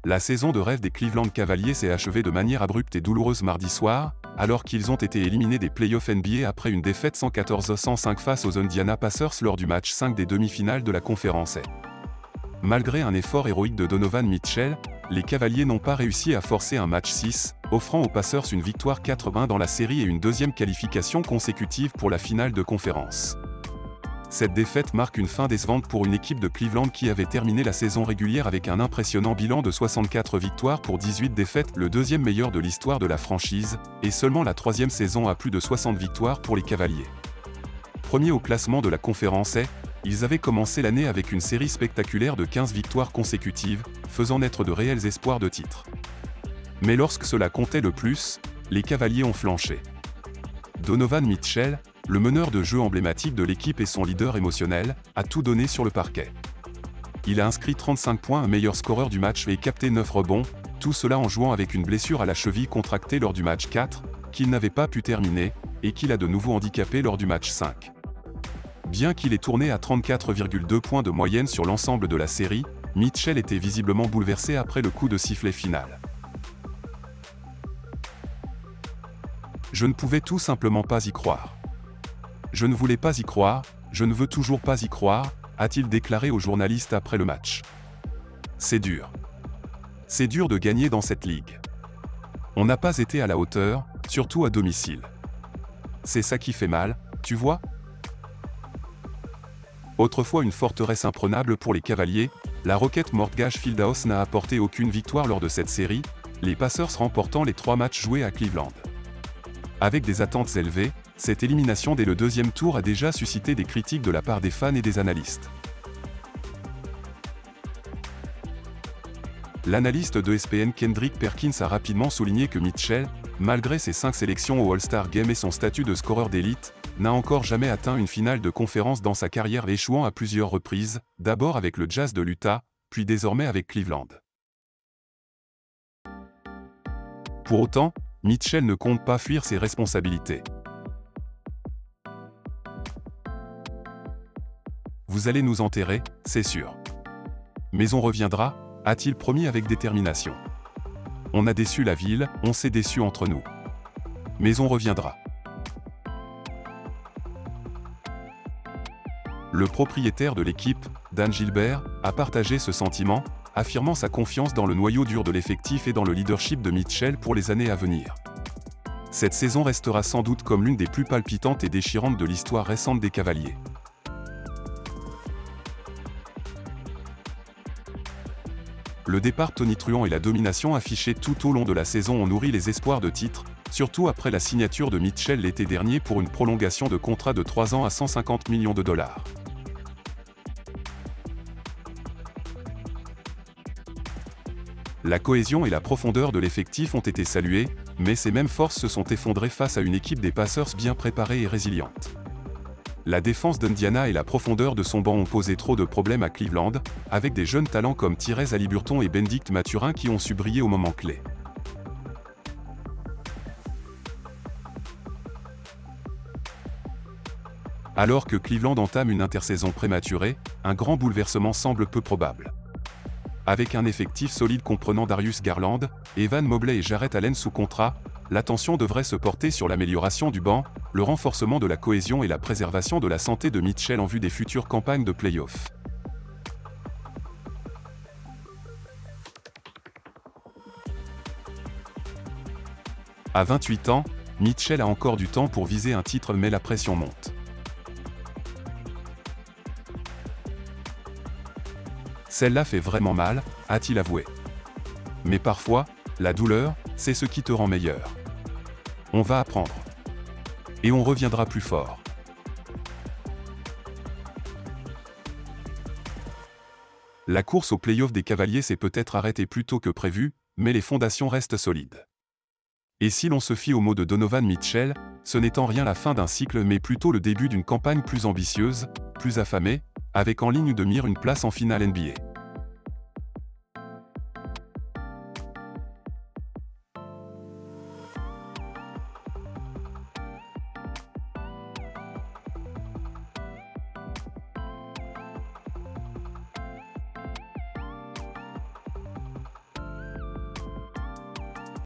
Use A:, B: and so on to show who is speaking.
A: La saison de rêve des Cleveland Cavaliers s'est achevée de manière abrupte et douloureuse mardi soir, alors qu'ils ont été éliminés des playoffs NBA après une défaite 114-105 face aux Indiana Pacers lors du match 5 des demi-finales de la conférence Est. Malgré un effort héroïque de Donovan Mitchell, les Cavaliers n'ont pas réussi à forcer un match 6, offrant aux Pacers une victoire 4-1 dans la série et une deuxième qualification consécutive pour la finale de conférence. Cette défaite marque une fin décevante pour une équipe de Cleveland qui avait terminé la saison régulière avec un impressionnant bilan de 64 victoires pour 18 défaites, le deuxième meilleur de l'histoire de la franchise, et seulement la troisième saison à plus de 60 victoires pour les Cavaliers. Premiers au classement de la conférence Est, ils avaient commencé l'année avec une série spectaculaire de 15 victoires consécutives, faisant naître de réels espoirs de titre. Mais lorsque cela comptait le plus, les Cavaliers ont flanché. Donovan Mitchell, le meneur de jeu emblématique de l'équipe et son leader émotionnel, a tout donné sur le parquet. Il a inscrit 35 points, un meilleur scoreur du match et capté 9 rebonds, tout cela en jouant avec une blessure à la cheville contractée lors du match 4, qu'il n'avait pas pu terminer, et qu'il a de nouveau handicapé lors du match 5. Bien qu'il ait tourné à 34,2 points de moyenne sur l'ensemble de la série, Mitchell était visiblement bouleversé après le coup de sifflet final. Je ne pouvais tout simplement pas y croire. Je ne voulais pas y croire, je ne veux toujours pas y croire, a-t-il déclaré aux journalistes après le match. C'est dur. C'est dur de gagner dans cette ligue. On n'a pas été à la hauteur, surtout à domicile. C'est ça qui fait mal, tu vois ? Autrefois une forteresse imprenable pour les Cavaliers, la Rocket Mortgage Fieldhouse n'a apporté aucune victoire lors de cette série, les Pacers remportant les 3 matchs joués à Cleveland. Avec des attentes élevées, cette élimination dès le deuxième tour a déjà suscité des critiques de la part des fans et des analystes. L'analyste de ESPN Kendrick Perkins a rapidement souligné que Mitchell, malgré ses 5 sélections au All-Star Game et son statut de scoreur d'élite, n'a encore jamais atteint une finale de conférence dans sa carrière, échouant à plusieurs reprises, d'abord avec le Jazz de l'Utah, puis désormais avec Cleveland. Pour autant, Mitchell ne compte pas fuir ses responsabilités. Vous allez nous enterrer, c'est sûr. Mais on reviendra, a-t-il promis avec détermination. On a déçu la ville, on s'est déçu entre nous. Mais on reviendra. Le propriétaire de l'équipe, Dan Gilbert, a partagé ce sentiment, affirmant sa confiance dans le noyau dur de l'effectif et dans le leadership de Mitchell pour les années à venir. Cette saison restera sans doute comme l'une des plus palpitantes et déchirantes de l'histoire récente des Cavaliers. Le départ tonitruant et la domination affichée tout au long de la saison ont nourri les espoirs de titre, surtout après la signature de Mitchell l'été dernier pour une prolongation de contrat de 3 ans à 150 millions de dollars. La cohésion et la profondeur de l'effectif ont été saluées, mais ces mêmes forces se sont effondrées face à une équipe des Pacers bien préparée et résiliente. La défense d'Indiana et la profondeur de son banc ont posé trop de problèmes à Cleveland, avec des jeunes talents comme Tyrese Haliburton et Benedict Mathurin qui ont su briller au moment clé. Alors que Cleveland entame une intersaison prématurée, un grand bouleversement semble peu probable. Avec un effectif solide comprenant Darius Garland, Evan Mobley et Jarrett Allen sous contrat, l'attention devrait se porter sur l'amélioration du banc, le renforcement de la cohésion et la préservation de la santé de Mitchell en vue des futures campagnes de play-off. À 28 ans, Mitchell a encore du temps pour viser un titre mais la pression monte. Celle-là fait vraiment mal, a-t-il avoué. Mais parfois, la douleur, c'est ce qui te rend meilleur. On va apprendre. Et on reviendra plus fort. La course au play-off des Cavaliers s'est peut-être arrêtée plus tôt que prévu, mais les fondations restent solides. Et si l'on se fie aux mots de Donovan Mitchell, ce n'est en rien la fin d'un cycle mais plutôt le début d'une campagne plus ambitieuse, plus affamée, avec en ligne de mire une place en finale NBA.